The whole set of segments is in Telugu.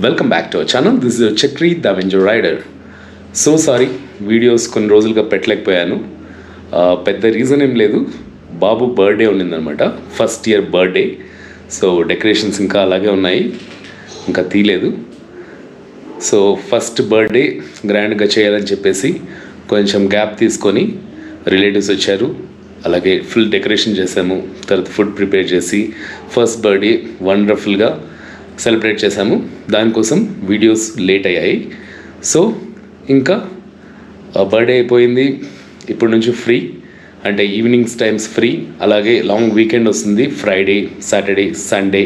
Welcome back to our channel. This is Chakri the avenger rider. So sorry, videos కొన్ని రోజులుగా పెట్టలేకపోయాను. పెద్ద రీజన్ ఏం లేదు, బాబు బర్త్డే ఉన్నిందనమాట, first year birthday. So decorations ఇంకా అలాగే ఉన్నాయి, ఇంకా తీయలేదు. సో ఫస్ట్ బర్త్డే గ్రాండ్గా చేయాలని చెప్పేసి కొంచెం గ్యాప్ తీసుకొని రిలేటివ్స్ వచ్చారు, అలాగే ఫుల్ డెకరేషన్ చేసాము. తర్వాత ఫుడ్ ప్రిపేర్ చేసి ఫస్ట్ బర్త్డే వండర్ఫుల్గా సెలబ్రేట్ చేసాము. దానికోసం వీడియోస్ లేట్ అయ్యాయి. సో ఇంకా బర్త్డే అయిపోయింది, ఇప్పటి నుంచి ఫ్రీ, అంటే ఈవినింగ్స్ టైమ్స్ ఫ్రీ. అలాగే లాంగ్ వీకెండ్ వస్తుంది, ఫ్రైడే, సాటర్డే, సండే,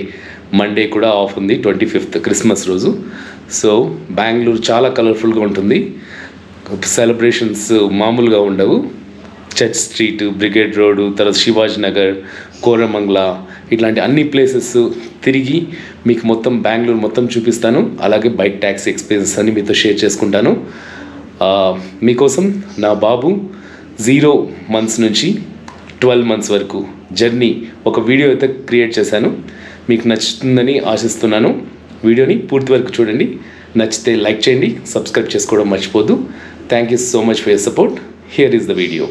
మండే కూడా ఆఫ్ ఉంది, 25th క్రిస్మస్ రోజు. సో బెంగళూరు చాలా కలర్ఫుల్గా ఉంటుంది, సెలబ్రేషన్స్ మామూలుగా ఉండవు. చర్చ్ స్ట్రీట్, బ్రిగేడ్ రోడ్, తర్వాత శివాజీ నగర్, కోరమంగళ, ఇట్లాంటి అన్ని ప్లేసెస్ తిరిగి మీకు మొత్తం బెంగళూరు మొత్తం చూపిస్తాను. అలాగే బైక్ ట్యాక్సీ ఎక్స్పీరియన్స్ అని మీతో షేర్ చేసుకుంటాను. మీకోసం నా బాబు 0 months నుంచి 12 months వరకు జర్నీ ఒక వీడియో అయితే క్రియేట్ చేశాను. మీకు నచ్చుతుందని ఆశిస్తున్నాను. వీడియోని పూర్తి వరకు చూడండి, నచ్చితే లైక్ చేయండి, సబ్స్క్రైబ్ చేసుకోవడం మర్చిపోద్దు. Thank you so much for your support. Here is the video.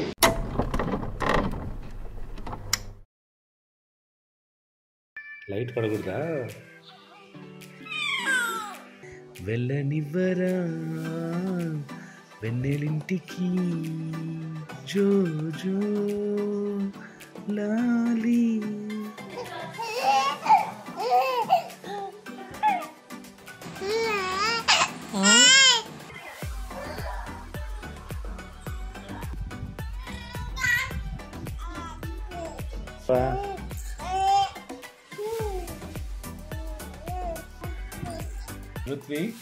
Light పడకూడదా? వెళ్ళనివ్వరా వెన్నెలింటికి, జో జో లాలి. Rutvik,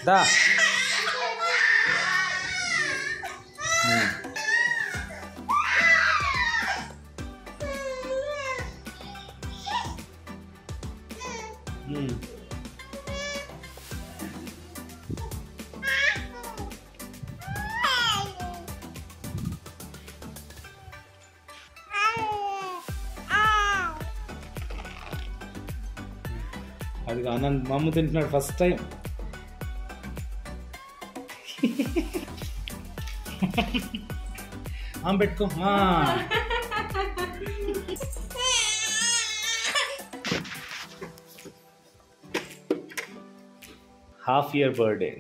da. అది ఆనంద్ మా అమ్మ తింటున్నాడు ఫస్ట్ టైం. పెట్టుకో. Half year birthday.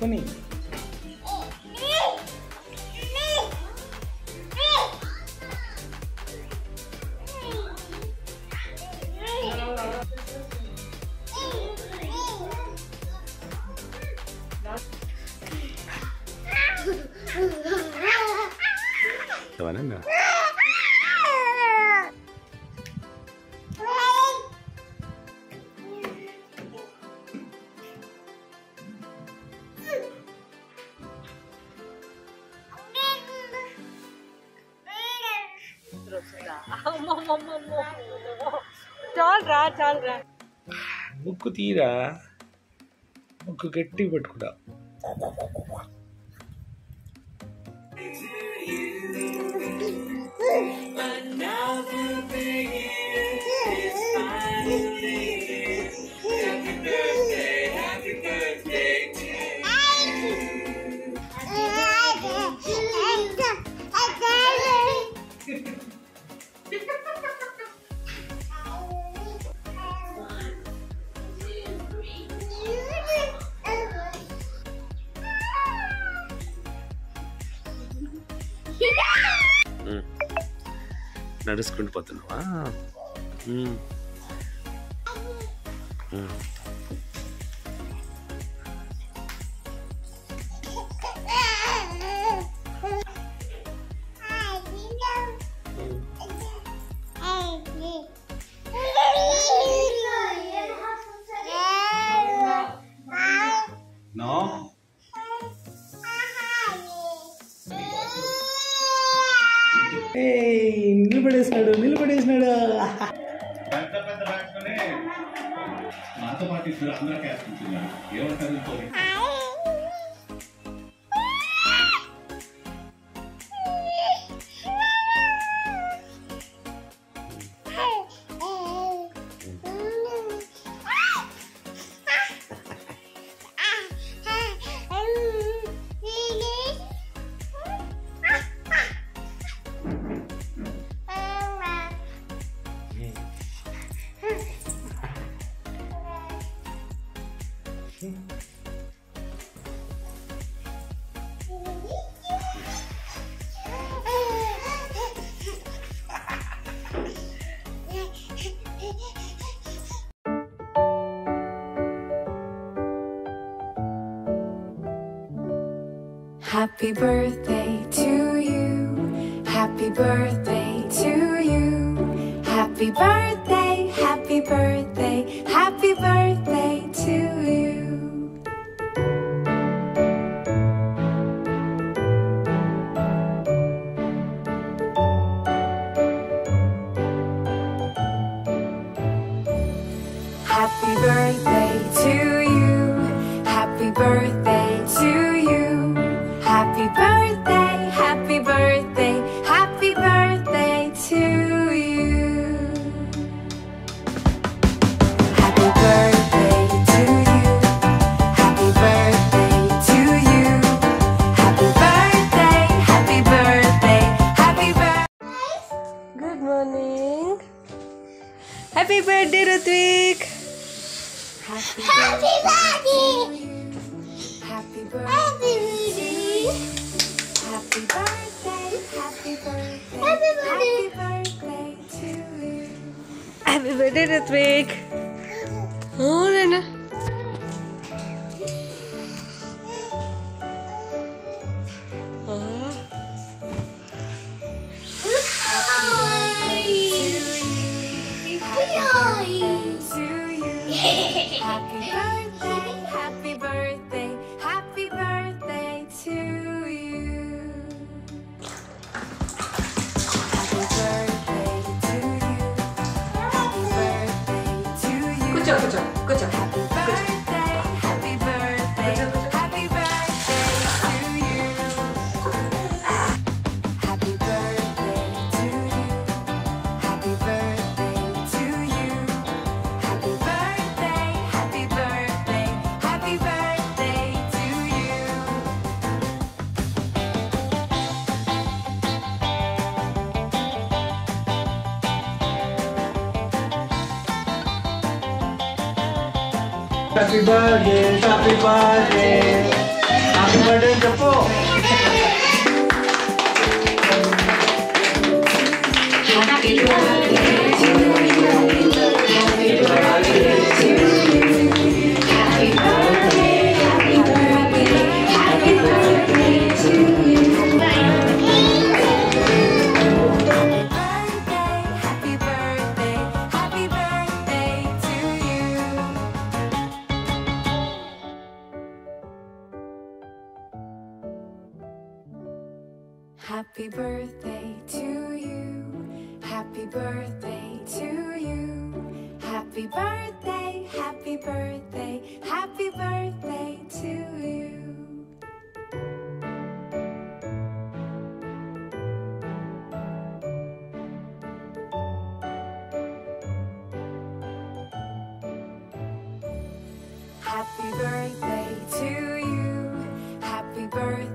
Kuni. ఏమన్నా చాలు రా ముక్కు తీరా ముక్కు గట్టి పెట్టుకుంటా నడుచుకుంటూ పోతున్నావా? నిలబడేసినాడు పెద్ద పెద్ద రాసుకొని మాతో పాటు ఇద్దరు అందరూ కేసుకుంటున్నారు. ఏమంటారు? Happy birthday to you. Happy birthday to you. Happy birthday, happy birthday, happy birthday to you. Happy birthday to you. Happy birthday to you. Happy birthday, happy birthday, happy birthday to you. Happy birthday to you. Happy birthday to you. Happy birthday, happy birthday, happy birthday. Good morning. Happy birthday, Rutvik. Happy birthday. Happy birthday. Happy birthday, happy birthday, happy birthday to you. Happy birthday, Rutvik. Oh, Nana. Happy birthday, happy birthday, happy birthday to you. Happy birthday to you. Happy birthday to you. Kucho. Happy birthday, happy birthday, happy birthday to you. Happy birthday to you. Happy birthday to you. Happy birthday, happy birthday, happy birthday to you. Happy birthday, happy birthday, happy birthday, Chapo. Happy birthday to you. Happy birthday to you. Happy birthday, happy birthday, happy birthday to you. Happy birthday to you. Happy birthday to you. Happy birthday, happy birthday, happy birthday to you. Happy birthday to you. Happy birthday.